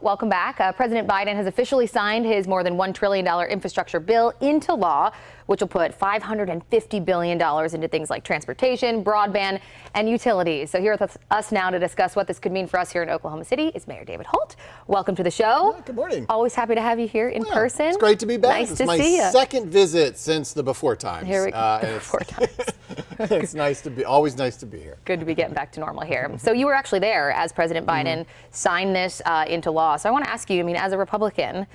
Welcome back. President Biden has officially signed his more than $1 trillion infrastructure bill into law, which will put $550 billion into things like transportation, broadband, and utilities. So here with us now to discuss what this could mean for us here in Oklahoma City is Mayor David Holt. Welcome to the show. Good morning. Always happy to have you here in person. It's great to be back. Nice it's to see you. my second visit since the before times. Here we go. Before times. It's always nice to be here. Good to be getting back to normal here. So you were actually there as President Biden signed this into law. So I want to ask you, I mean, as a Republican,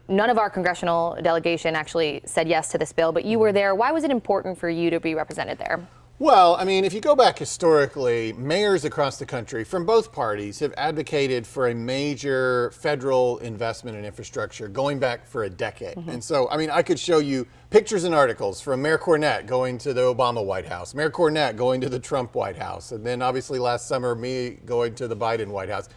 none of our congressional delegation actually said yes to this bill, but you were there. Why was it important for you to be represented there? Well, I mean, if you go back historically, mayors across the country from both parties have advocated for a major federal investment in infrastructure going back for a decade. And so, I mean, I could show you pictures and articles from Mayor Cornett going to the Obama White House, Mayor Cornett going to the Trump White House, and then obviously last summer, me going to the Biden White House.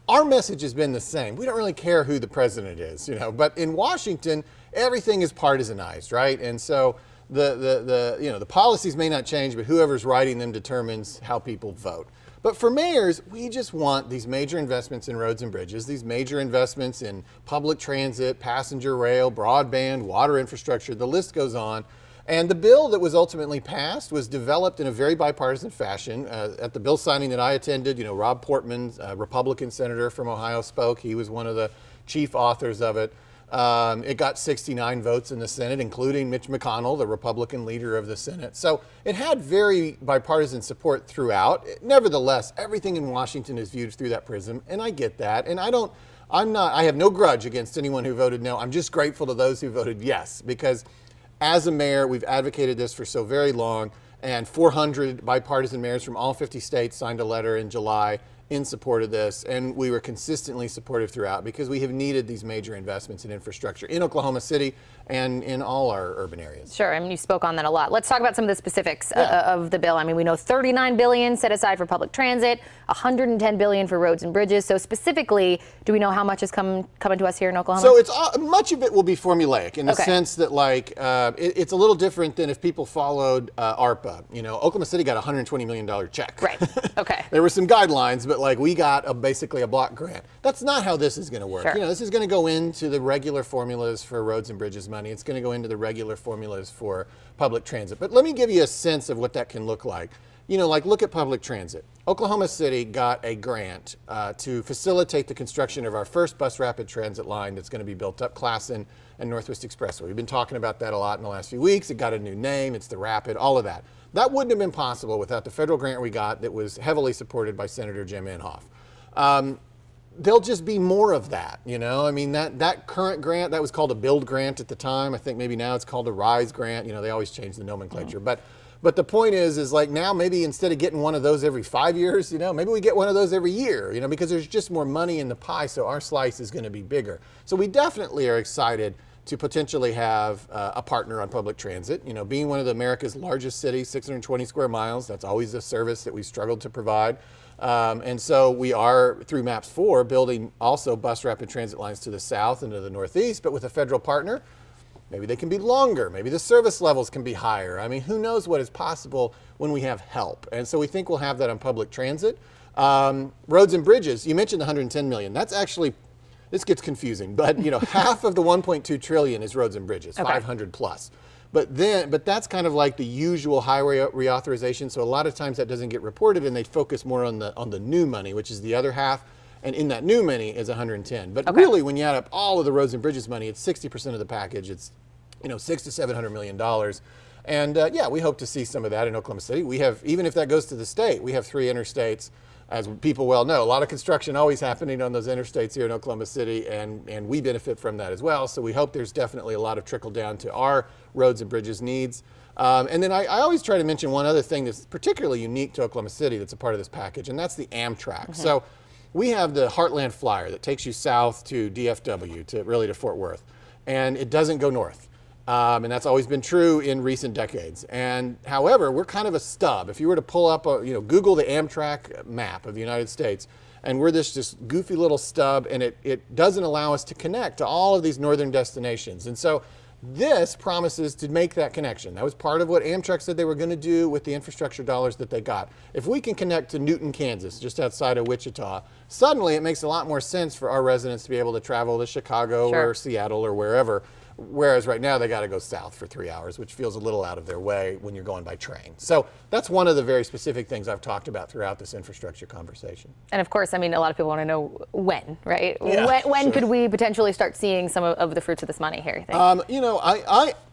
Our message has been the same. We don't really care who the president is, you know, but in Washington, everything is partisanized, right? And so the policies may not change, but whoever's writing them determines how people vote. But for mayors, we just want these major investments in roads and bridges, these major investments in public transit, passenger rail, broadband, water infrastructure, the list goes on. And the bill that was ultimately passed was developed in a very bipartisan fashion. At the bill signing that I attended, you know, Rob Portman, a Republican senator from Ohio, spoke. He was one of the chief authors of it. It got 69 votes in the Senate, including Mitch McConnell, the Republican leader of the Senate. So it had very bipartisan support throughout. Nevertheless, everything in Washington is viewed through that prism, and I get that. And I have no grudge against anyone who voted no. I'm just grateful to those who voted yes, because as a mayor, we've advocated this for so very long, and 400 bipartisan mayors from all 50 states signed a letter in July in support of this, and we were consistently supportive throughout because we have needed these major investments in infrastructure in Oklahoma City and in all our urban areas. Sure, I mean, you spoke on that a lot. Let's talk about some of the specifics of the bill. I mean, we know $39 billion set aside for public transit, $110 billion for roads and bridges. So specifically, do we know how much is coming to us here in Oklahoma? So it's much of it will be formulaic in the sense that, like, it's a little different than if people followed ARPA. You know, Oklahoma City got a $120 million check. Right. Okay. There were some guidelines, but like we got basically a block grant. That's not how this is going to work. Sure. You know, this is going to go into the regular formulas for roads and bridges money. It's going to go into the regular formulas for public transit. But let me give you a sense of what that can look like. You know, like look at public transit. Oklahoma City got a grant to facilitate the construction of our first bus rapid transit line that's going to be built up, Classen and Northwest Expressway. We've been talking about that a lot in the last few weeks. It got a new name. It's the Rapid, all of that. That wouldn't have been possible without the federal grant we got that was heavily supported by Senator Jim Inhofe. There'll just be more of that, you know? I mean, that current grant, that was called a build grant at the time. I think maybe now it's called a RISE grant. You know, they always change the nomenclature. But the point is like now maybe instead of getting one of those every 5 years, you know, maybe we get one of those every year, you know, because there's just more money in the pie, so our slice is going to be bigger. So we definitely are excited to potentially have a partner on public transit. You know, being one of America's largest cities, 620 square miles, that's always a service that we've struggled to provide. And so we are, through MAPS 4, building also bus rapid transit lines to the south and to the northeast, but with a federal partner. Maybe they can be longer. Maybe the service levels can be higher. I mean, who knows what is possible when we have help. And so we think we'll have that on public transit. Roads and bridges, you mentioned the $110 million. That's actually, this gets confusing, but you know, half of the $1.2 trillion is roads and bridges, 500 plus. But that's kind of like the usual highway reauthorization. So a lot of times that doesn't get reported, and they focus more on the new money, which is the other half. And in that new money is 110. But really, when you add up all of the roads and bridges money, it's 60% of the package. It's, you know, $600 to $700 million. And yeah, we hope to see some of that in Oklahoma City. We have, even if that goes to the state, we have 3 interstates. As people well know, a lot of construction always happening on those interstates here in Oklahoma City, and we benefit from that as well. So we hope there's definitely a lot of trickle down to our roads and bridges needs. And then I always try to mention one other thing that's particularly unique to Oklahoma City that's a part of this package, and that's the Amtrak. So we have the Heartland Flyer that takes you south to DFW, to Fort Worth, and it doesn't go north. And that's always been true in recent decades. And however, we're kind of a stub. If you were to pull up, Google the Amtrak map of the United States, and we're this just goofy little stub, and it doesn't allow us to connect to all of these northern destinations. And so This promises to make that connection. That was part of what Amtrak said they were going to do with the infrastructure dollars that they got. If we can connect to Newton, Kansas, just outside of Wichita, suddenly it makes a lot more sense for our residents to be able to travel to Chicago Sure. or Seattle or wherever. Whereas right now they got to go south for 3 hours, which feels a little out of their way when you're going by train. So that's one of the very specific things I've talked about throughout this infrastructure conversation. And of course, I mean, a lot of people want to know when, right? Yeah, when sure. could we potentially start seeing some of the fruits of this money here, you think? You know,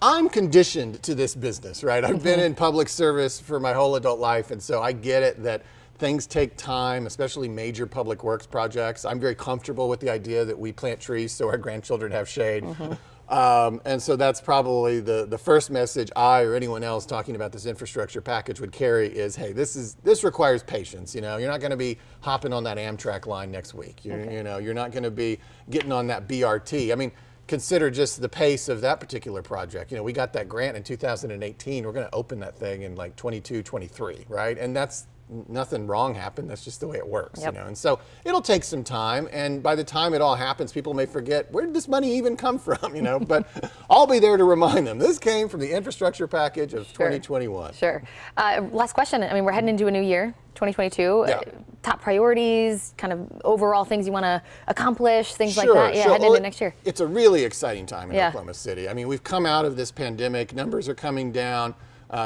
I'm conditioned to this business, right? I've been in public service for my whole adult life, and so I get it that things take time, especially major public works projects. I'm very comfortable with the idea that we plant trees so our grandchildren have shade. And so that's probably the first message I or anyone else talking about this infrastructure package would carry is, hey, this requires patience. You know, you're not going to be hopping on that Amtrak line next week. You know, you're not going to be getting on that BRT. I mean, consider just the pace of that particular project. You know, we got that grant in 2018. We're going to open that thing in like 22, 23, right? And that's nothing wrong happened. That's just the way it works, Yep. you know. And so it'll take some time, and by the time it all happens, people may forget, where did this money even come from, you know? But I'll be there to remind them. This came from the infrastructure package of 2021. Sure. Last question. I mean, we're heading into a new year, 2022. Yeah. Top priorities, kind of overall things you want to accomplish, things like Sure, that. Yeah, sure. heading Well, into next year. It's a really exciting time in Yeah. Oklahoma City. I mean, we've come out of this pandemic. Numbers are coming down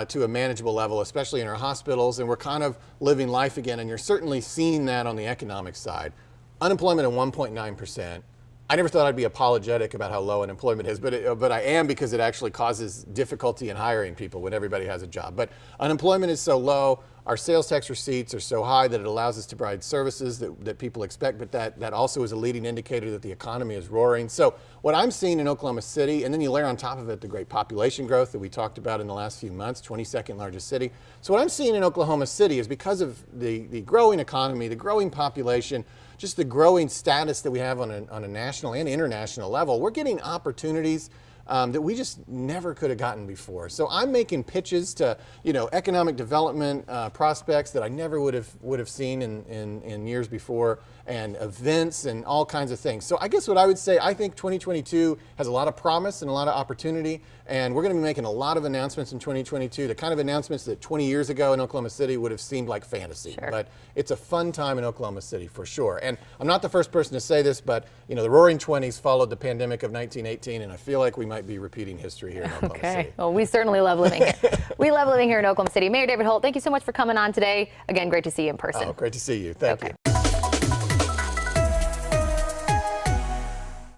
to a manageable level, especially in our hospitals, and we're kind of living life again. And you're certainly seeing that on the economic side. Unemployment at 1.9%. I never thought I'd be apologetic about how low unemployment is, but I am, because it actually causes difficulty in hiring people when everybody has a job. But unemployment is so low, our sales tax receipts are so high that it allows us to provide services that people expect, but that also is a leading indicator that the economy is roaring. So what I'm seeing in Oklahoma City, and then you layer on top of it the great population growth that we talked about in the last few months, 22nd largest city. So what I'm seeing in Oklahoma City is, because of the growing economy, the growing population, just the growing status that we have on a national and international level, we're getting opportunities that we just never could have gotten before. So I'm making pitches to, you know, economic development prospects that I never would have seen in years before, and events and all kinds of things. So I guess what I would say, I think 2022 has a lot of promise and a lot of opportunity, and we're going to be making a lot of announcements in 2022, the kind of announcements that 20 years ago in Oklahoma City would have seemed like fantasy. Sure. But it's a fun time in Oklahoma City for sure. And I'm not the first person to say this, but you know, the Roaring '20s followed the pandemic of 1918, and I feel like we might be repeating history here in Oklahoma Okay. City. Well, we certainly love living here. We love living here in Oklahoma City. Mayor David Holt, thank you so much for coming on today. Again, great to see you in person. Oh, great to see you. Thank you.